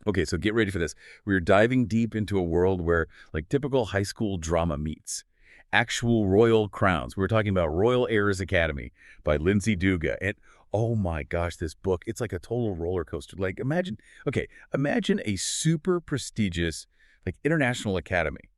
Okay, so get ready for this. We're diving deep into a world where, like, typical high school drama meets actual royal crowns. We're talking about Royal Heirs Academy by Lindsey Duga. And oh my gosh, this book, it's like a total roller coaster. Like, imagine a super prestigious, like, international academy.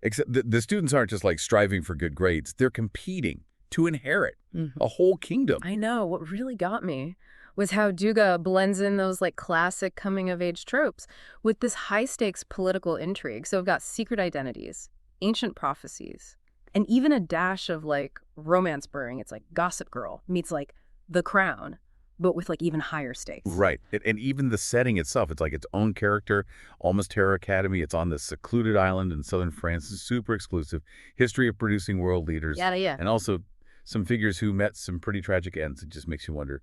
Except the students aren't just like striving for good grades. They're competing to inherit a whole kingdom. I know. What really got me was how Duga blends in those like classic coming-of-age tropes with this high-stakes political intrigue. So we've got secret identities, ancient prophecies, and even a dash of like romance brewing. It's like Gossip Girl meets like The Crown, but with like even higher stakes. Right. And even the setting itself, it's like its own character. Almus Terra Academy, it's on this secluded island in southern France. It's super exclusive. History of producing world leaders. Yeah. And also some figures who met some pretty tragic ends. It just makes you wonder,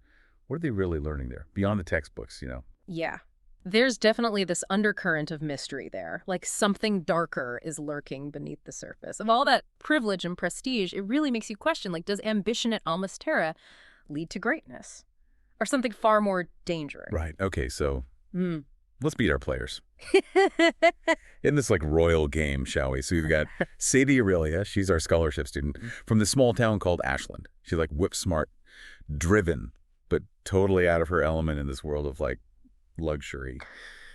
what are they really learning there? Beyond the textbooks, Yeah. There's definitely this undercurrent of mystery there. Like something darker is lurking beneath the surface. Of all that privilege and prestige, it really makes you question, like, does ambition at Almus Terra lead to greatness? Or something far more dangerous? Right. Okay, so let's beat our players. In this, like, royal game, shall we? So we've got Sadie Aurelia. She's our scholarship student from the small town called Ashland. She's, like, whip smart, driven, but totally out of her element in this world of, like, luxury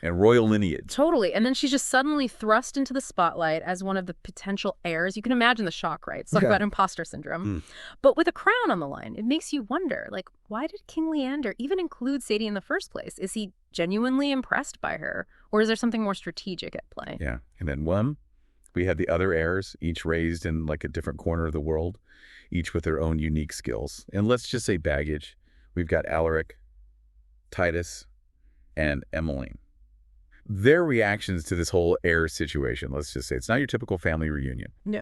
and royal lineage. Totally. And then she's just suddenly thrust into the spotlight as one of the potential heirs. You can imagine the shock, right? It's like about imposter syndrome. But with a crown on the line, it makes you wonder, like, why did King Leander even include Sadie in the first place? Is he genuinely impressed by her? Or is there something more strategic at play? Yeah. And then we had the other heirs, each raised in, like, a different corner of the world, each with their own unique skills. And let's just say baggage. We've got Alaric, Titus, and Emmeline. Their reactions to this whole heir situation, let's just say, it's not your typical family reunion. No,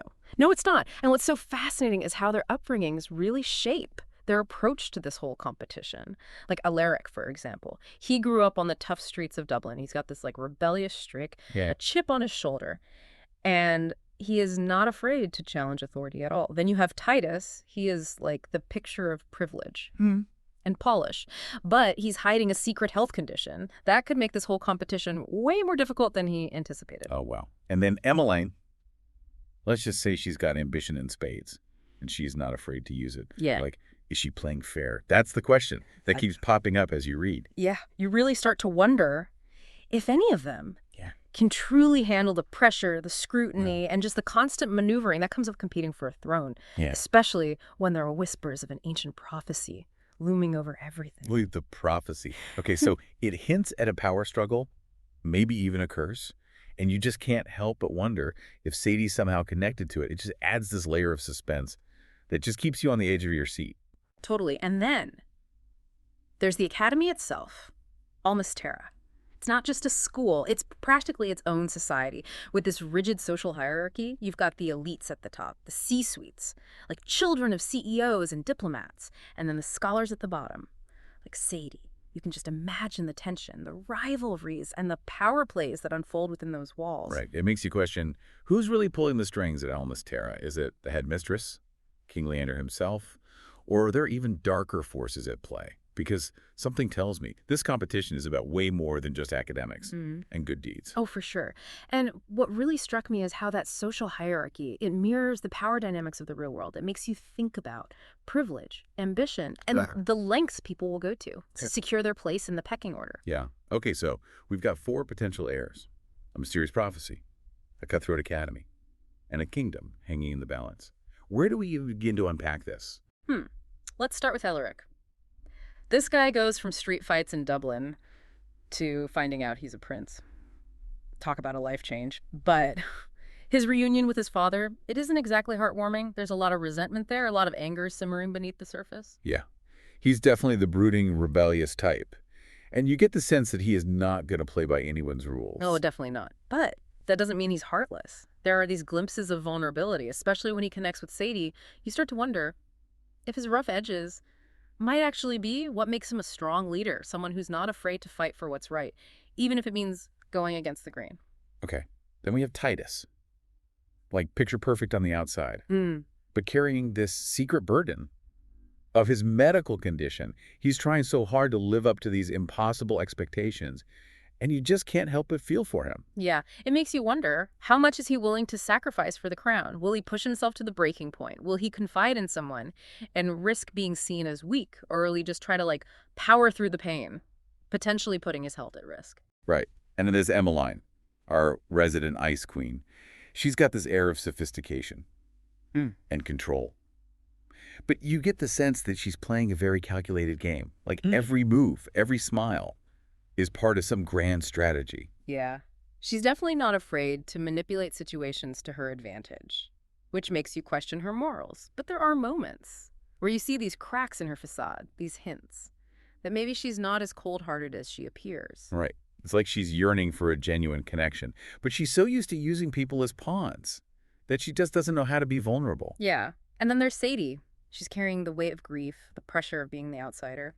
it's not. And what's so fascinating is how their upbringings really shape their approach to this whole competition. Like Alaric, for example. He grew up on the tough streets of Dublin. He's got this like rebellious streak, a chip on his shoulder, and he is not afraid to challenge authority at all. Then you have Titus. He is like the picture of privilege. And polish, but he's hiding a secret health condition. That could make this whole competition way more difficult than he anticipated. Oh, wow. And then Emmeline, let's just say she's got ambition in spades, and she's not afraid to use it. Yeah. Like, is she playing fair? That's the question that keeps popping up as you read. Yeah. You really start to wonder if any of them can truly handle the pressure, the scrutiny, and just the constant maneuvering that comes with competing for a throne, especially when there are whispers of an ancient prophecy looming over everything. Look at the prophecy. Okay, so it hints at a power struggle, maybe even a curse, and you just can't help but wonder if Sadie's somehow connected to it. It just adds this layer of suspense that just keeps you on the edge of your seat. Totally. And then there's the academy itself, Almus Terra. It's not just a school. It's practically its own society. With this rigid social hierarchy, you've got the elites at the top, the C-suites, like children of CEOs and diplomats, and then the scholars at the bottom, like Sadie. You can just imagine the tension, the rivalries, and the power plays that unfold within those walls. Right. It makes you question, who's really pulling the strings at Almus Terra? Is it the headmistress, King Leander himself, or are there even darker forces at play? Because something tells me this competition is about way more than just academics and good deeds. Oh, for sure. And what really struck me is how that social hierarchy, it mirrors the power dynamics of the real world. It makes you think about privilege, ambition, and the lengths people will go to secure their place in the pecking order. Yeah. Okay, so we've got 4 potential heirs, a mysterious prophecy, a cutthroat academy, and a kingdom hanging in the balance. Where do we even begin to unpack this? Let's start with Alaric. This guy goes from street fights in Dublin to finding out he's a prince. Talk about a life change. But his reunion with his father, it isn't exactly heartwarming. There's a lot of resentment there, a lot of anger simmering beneath the surface. Yeah. He's definitely the brooding, rebellious type. And you get the sense that he is not going to play by anyone's rules. No, definitely not. But that doesn't mean he's heartless. There are these glimpses of vulnerability, especially when he connects with Sadie. You start to wonder if his rough edges might actually be what makes him a strong leader, someone who's not afraid to fight for what's right, even if it means going against the grain. Okay. Then we have Titus. Like, picture perfect on the outside, but carrying this secret burden of his medical condition. He's trying so hard to live up to these impossible expectations, And you just can't help but feel for him. Yeah, it makes you wonder, how much is he willing to sacrifice for the crown? Will he push himself to the breaking point? Will he confide in someone and risk being seen as weak? Or will he just try to, like, power through the pain, potentially putting his health at risk? Right. And then there's Emmeline, our resident ice queen. She's got this air of sophistication and control. But you get the sense that she's playing a very calculated game. Like every move, every smile is part of some grand strategy. Yeah. She's definitely not afraid to manipulate situations to her advantage, which makes you question her morals. But there are moments where you see these cracks in her facade, these hints, that maybe she's not as cold-hearted as she appears. Right. It's like she's yearning for a genuine connection. But she's so used to using people as pawns that she just doesn't know how to be vulnerable. Yeah. And then there's Sadie. She's carrying the weight of grief, the pressure of being the outsider.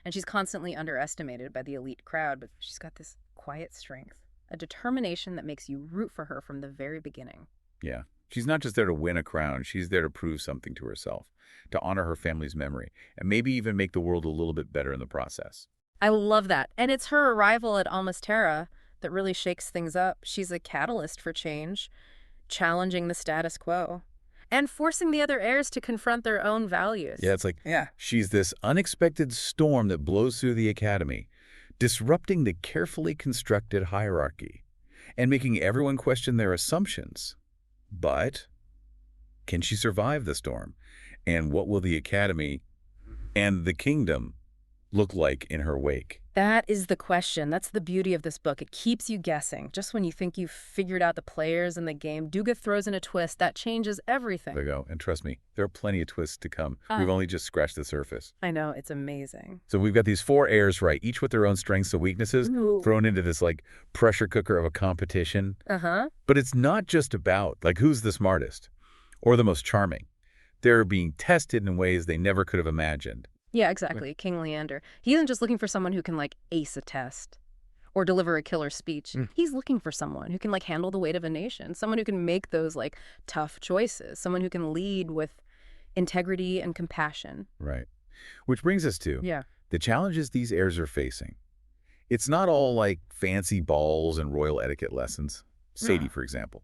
And she's constantly underestimated by the elite crowd, but she's got this quiet strength, a determination that makes you root for her from the very beginning. Yeah. She's not just there to win a crown. She's there to prove something to herself, to honor her family's memory, and maybe even make the world a little bit better in the process. I love that. And it's her arrival at Almus Terra that really shakes things up. She's a catalyst for change, challenging the status quo, and forcing the other heirs to confront their own values. Yeah, it's like she's this unexpected storm that blows through the academy, disrupting the carefully constructed hierarchy and making everyone question their assumptions. But can she survive the storm? And what will the academy and the kingdom look like in her wake? That is the question. That's the beauty of this book. It keeps you guessing. Just when you think you've figured out the players and the game, Duga throws in a twist that changes everything. There you go. And trust me, there are plenty of twists to come. We've only just scratched the surface. I know. It's amazing. So we've got these 4 heirs, right, each with their own strengths and weaknesses, thrown into this, like, pressure cooker of a competition. But it's not just about, like, who's the smartest or the most charming. They're being tested in ways they never could have imagined. Yeah, exactly. King Leander. He isn't just looking for someone who can, like, ace a test or deliver a killer speech. He's looking for someone who can, like, handle the weight of a nation, someone who can make those, like, tough choices, someone who can lead with integrity and compassion. Right. Which brings us to the challenges these heirs are facing. It's not all, like, fancy balls and royal etiquette lessons. Sadie, for example.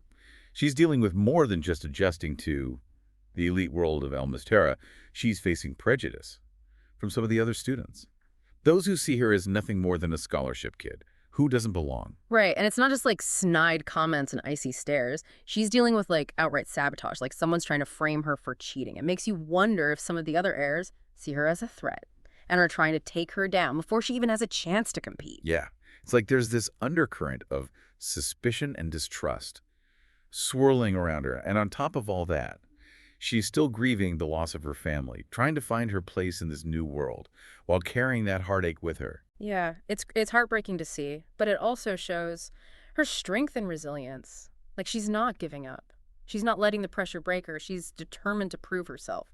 She's dealing with more than just adjusting to the elite world of Almus Terra. She's facing prejudice from some of the other students. Those who see her as nothing more than a scholarship kid who doesn't belong. Right, and it's not just like snide comments and icy stares. She's dealing with like outright sabotage, like someone's trying to frame her for cheating. It makes you wonder if some of the other heirs see her as a threat and are trying to take her down before she even has a chance to compete. Yeah, it's like there's this undercurrent of suspicion and distrust swirling around her. And on top of all that, she's still grieving the loss of her family, trying to find her place in this new world while carrying that heartache with her. Yeah, it's heartbreaking to see, but it also shows her strength and resilience. Like, she's not giving up. She's not letting the pressure break her. She's determined to prove herself,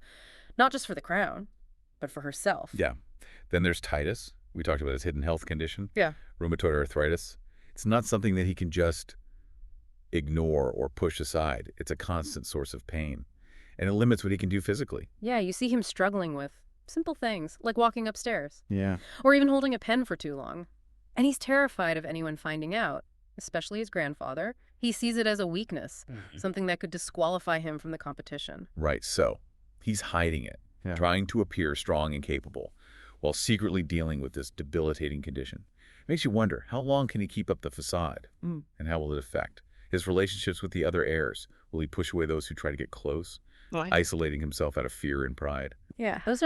not just for the crown, but for herself. Yeah. Then there's Titus. We talked about his hidden health condition. Yeah. Rheumatoid arthritis. It's not something that he can just ignore or push aside. It's a constant source of pain. And it limits what he can do physically. Yeah, you see him struggling with simple things, like walking upstairs. Yeah. Or even holding a pen for too long. And he's terrified of anyone finding out, especially his grandfather. He sees it as a weakness, something that could disqualify him from the competition. Right, so he's hiding it, trying to appear strong and capable, while secretly dealing with this debilitating condition. It makes you wonder, how long can he keep up the facade? And how will it affect his relationships with the other heirs? Will he push away those who try to get close? Isolating himself out of fear and pride. Yeah, those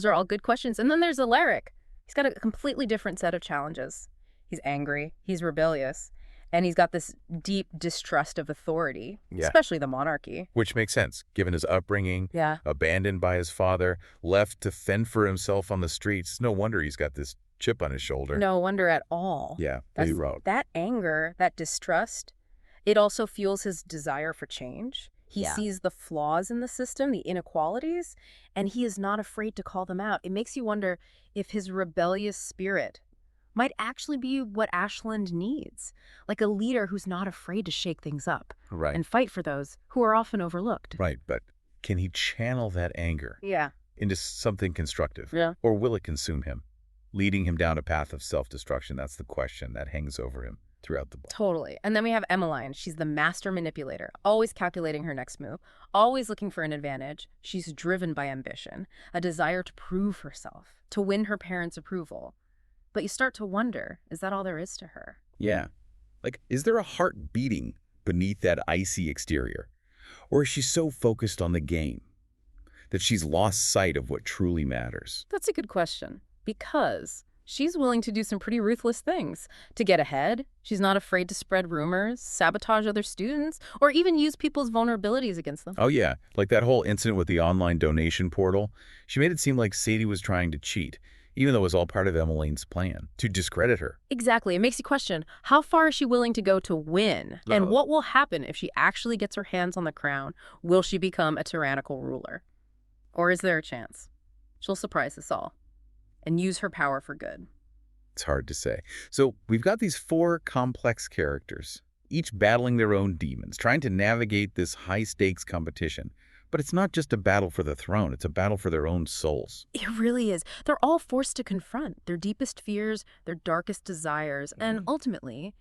are all good questions. And then there's Alaric. He's got a completely different set of challenges. He's angry, he's rebellious, and he's got this deep distrust of authority, especially the monarchy. Which makes sense, given his upbringing, abandoned by his father, left to fend for himself on the streets. No wonder he's got this chip on his shoulder. No wonder at all. Yeah, that anger, that distrust, it also fuels his desire for change. He sees the flaws in the system, the inequalities, and he is not afraid to call them out. It makes you wonder if his rebellious spirit might actually be what Ashland needs, like a leader who's not afraid to shake things up and fight for those who are often overlooked. Right, but can he channel that anger into something constructive? Or will it consume him? leading him down a path of self-destruction? That's the question that hangs over him throughout the book. Totally. And then we have Emmeline. She's the master manipulator, always calculating her next move, always looking for an advantage. She's driven by ambition, a desire to prove herself, to win her parents' approval. But you start to wonder, is that all there is to her? Yeah. Like, is there a heart beating beneath that icy exterior? Or is she so focused on the game that she's lost sight of what truly matters? That's a good question, because she's willing to do some pretty ruthless things to get ahead. She's not afraid to spread rumors, sabotage other students, or even use people's vulnerabilities against them. Oh, yeah. Like that whole incident with the online donation portal. She made it seem like Sadie was trying to cheat, even though it was all part of Emmeline's plan to discredit her. Exactly. It makes you question, how far is she willing to go to win? And what will happen if she actually gets her hands on the crown? Will she become a tyrannical ruler? Or is there a chance she'll surprise us all and use her power for good? It's hard to say. So we've got these 4 complex characters, each battling their own demons, trying to navigate this high-stakes competition. But it's not just a battle for the throne, it's a battle for their own souls. It really is. They're all forced to confront their deepest fears, their darkest desires, and ultimately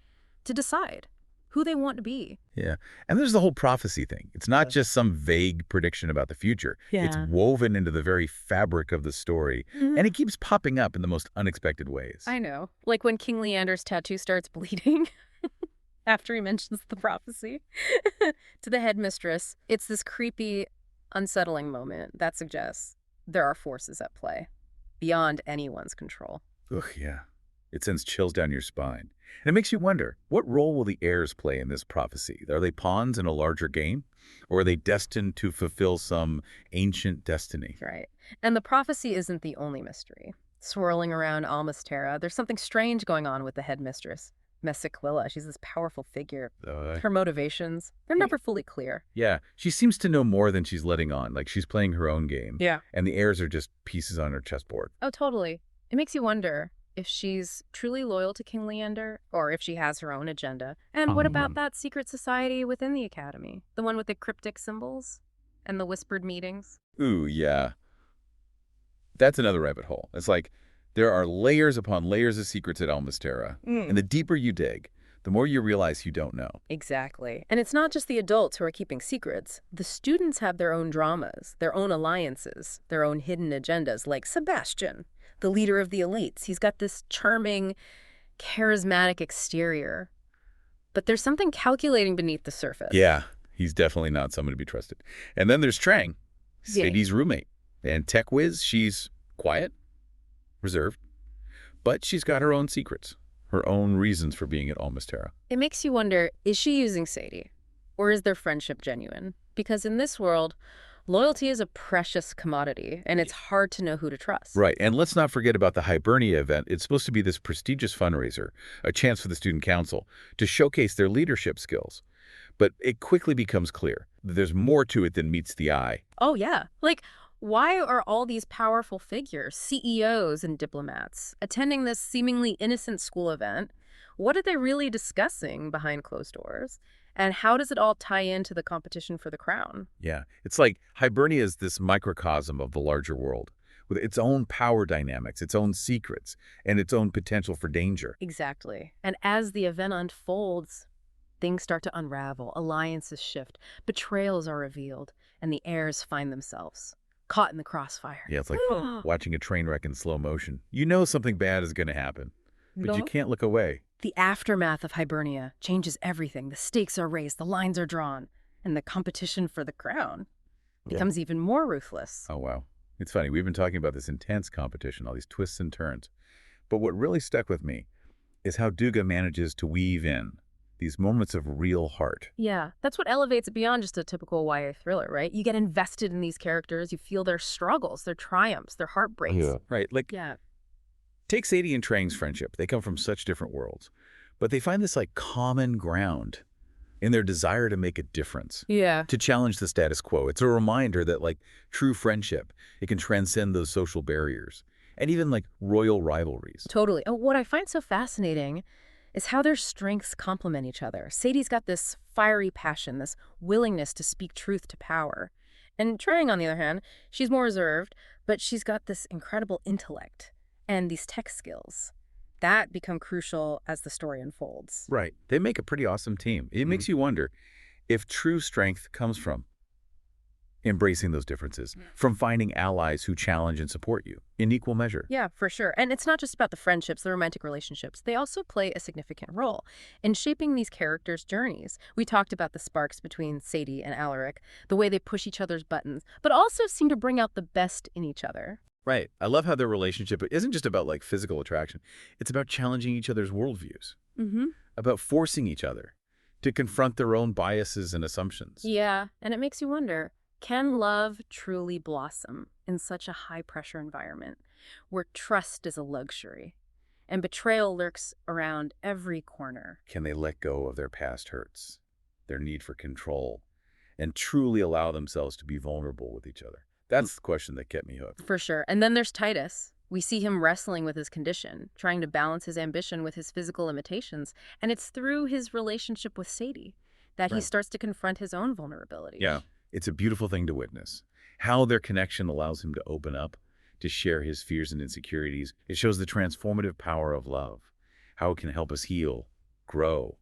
to decide who they want to be. Yeah. And there's the whole prophecy thing. It's not just some vague prediction about the future. It's woven into the very fabric of the story. And it keeps popping up in the most unexpected ways. I know. Like when King Leander's tattoo starts bleeding after he mentions the prophecy to the headmistress. It's this creepy, unsettling moment that suggests there are forces at play beyond anyone's control. Ugh, yeah. It sends chills down your spine. And it makes you wonder, what role will the heirs play in this prophecy? Are they pawns in a larger game? Or are they destined to fulfill some ancient destiny? Right. And the prophecy isn't the only mystery. Swirling around Almus Terra, there's something strange going on with the headmistress, Messiquilla. She's this powerful figure. Her motivations, they're never fully clear. Yeah, she seems to know more than she's letting on. Like she's playing her own game. Yeah. And the heirs are just pieces on her chessboard. Oh, totally. It makes you wonder if she's truly loyal to King Leander or if she has her own agenda. And what about that secret society within the Academy? The one with the cryptic symbols and the whispered meetings? Ooh, yeah. That's another rabbit hole. It's like there are layers upon layers of secrets at Almus Terra. And the deeper you dig, the more you realize you don't know. Exactly. And it's not just the adults who are keeping secrets. The students have their own dramas, their own alliances, their own hidden agendas, like Sebastian, the leader of the elites. He's got this charming, charismatic exterior. But there's something calculating beneath the surface. Yeah, he's definitely not someone to be trusted. And then there's Trang, Sadie's roommate. And Tech Whiz, she's quiet, reserved, but she's got her own secrets, her own reasons for being at Almus Terra. It makes you wonder, is she using Sadie? Or is their friendship genuine? Because in this world, loyalty is a precious commodity, and it's hard to know who to trust. Right, and let's not forget about the Hibernia event. It's supposed to be this prestigious fundraiser, a chance for the student council to showcase their leadership skills. But it quickly becomes clear that there's more to it than meets the eye. Oh, yeah. Like, why are all these powerful figures, CEOs and diplomats, attending this seemingly innocent school event? What are they really discussing behind closed doors? And how does it all tie into the competition for the crown? Yeah, it's like Hibernia is this microcosm of the larger world, with its own power dynamics, its own secrets, and its own potential for danger. Exactly. And as the event unfolds, things start to unravel, alliances shift, betrayals are revealed, and the heirs find themselves caught in the crossfire. Yeah, it's like watching a train wreck in slow motion. You know something bad is going to happen, but you can't look away. The aftermath of Hibernia changes everything. The stakes are raised, the lines are drawn, and the competition for the crown becomes even more ruthless. Oh, wow. It's funny. We've been talking about this intense competition, all these twists and turns. But what really stuck with me is how Duga manages to weave in these moments of real heart. Yeah, that's what elevates it beyond just a typical YA thriller, right? You get invested in these characters, you feel their struggles, their triumphs, their heartbreaks. Right, like, take Sadie and Trang's friendship. They come from such different worlds, but they find this, like, common ground in their desire to make a difference. To challenge the status quo. It's a reminder that, like, true friendship, it can transcend those social barriers and even, like, royal rivalries. Totally. And what I find so fascinating is how their strengths complement each other. Sadie's got this fiery passion, this willingness to speak truth to power. And Trang, on the other hand, she's more reserved, but she's got this incredible intellect and these tech skills that become crucial as the story unfolds. Right. They make a pretty awesome team. It makes you wonder if true strength comes from embracing those differences, from finding allies who challenge and support you in equal measure. Yeah, for sure. And it's not just about the friendships, the romantic relationships. They also play a significant role in shaping these characters' journeys. We talked about the sparks between Sadie and Alaric, the way they push each other's buttons, but also seem to bring out the best in each other. Right. I love how their relationship isn't just about like physical attraction. It's about challenging each other's worldviews, about forcing each other to confront their own biases and assumptions. Yeah, and it makes you wonder, can love truly blossom in such a high-pressure environment where trust is a luxury and betrayal lurks around every corner? Can they let go of their past hurts, their need for control, and truly allow themselves to be vulnerable with each other? That's the question that kept me hooked. For sure. And then there's Titus. We see him wrestling with his condition, trying to balance his ambition with his physical limitations. And it's through his relationship with Sadie that he starts to confront his own vulnerability. Yeah, it's a beautiful thing to witness. How their connection allows him to open up, to share his fears and insecurities. It shows the transformative power of love, how it can help us heal, grow,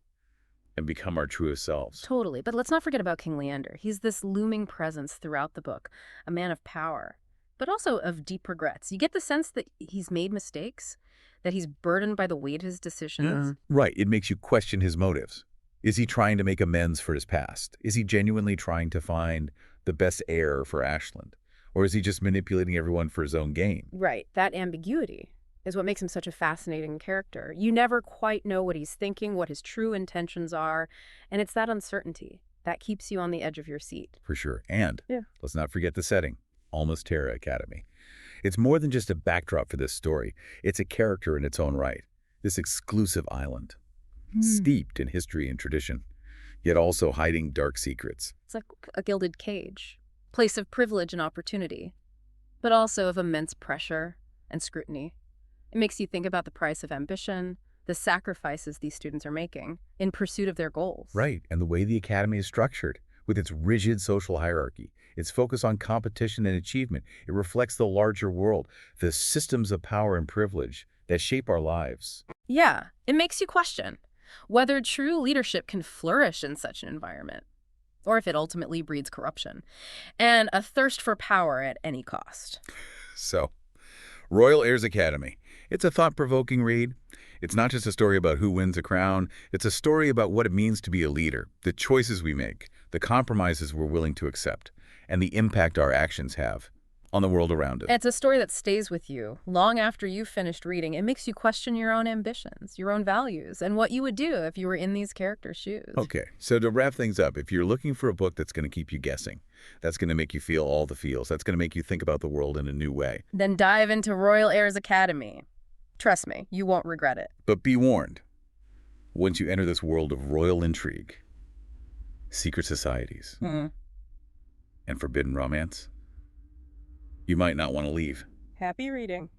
and become our truest selves. Totally. But let's not forget about King Leander. He's this looming presence throughout the book, a man of power, but also of deep regrets. You get the sense that he's made mistakes, that he's burdened by the weight of his decisions. Right. It makes you question his motives. Is he trying to make amends for his past? Is he genuinely trying to find the best heir for Ashland? Or is he just manipulating everyone for his own gain? Right. That ambiguity is what makes him such a fascinating character. You never quite know what he's thinking, what his true intentions are, and it's that uncertainty that keeps you on the edge of your seat. For sure. And let's not forget the setting, Almus Terra Academy. It's more than just a backdrop for this story. It's a character in its own right, this exclusive island, steeped in history and tradition, yet also hiding dark secrets. It's like a gilded cage, place of privilege and opportunity, but also of immense pressure and scrutiny. It makes you think about the price of ambition, the sacrifices these students are making in pursuit of their goals. Right, and the way the academy is structured, with its rigid social hierarchy, its focus on competition and achievement. It reflects the larger world, the systems of power and privilege that shape our lives. Yeah, it makes you question whether true leadership can flourish in such an environment, or if it ultimately breeds corruption and a thirst for power at any cost. So, Royal Heirs Academy. It's a thought-provoking read. It's not just a story about who wins a crown. It's a story about what it means to be a leader, the choices we make, the compromises we're willing to accept, and the impact our actions have on the world around us. It's a story that stays with you long after you've finished reading. It makes you question your own ambitions, your own values, and what you would do if you were in these characters' shoes. Okay, so to wrap things up, if you're looking for a book that's going to keep you guessing, that's going to make you feel all the feels, that's going to make you think about the world in a new way, then dive into Royal Heirs Academy. Trust me, you won't regret it. but be warned, once you enter this world of royal intrigue, secret societies, and forbidden romance, you might not want to leave. Happy reading.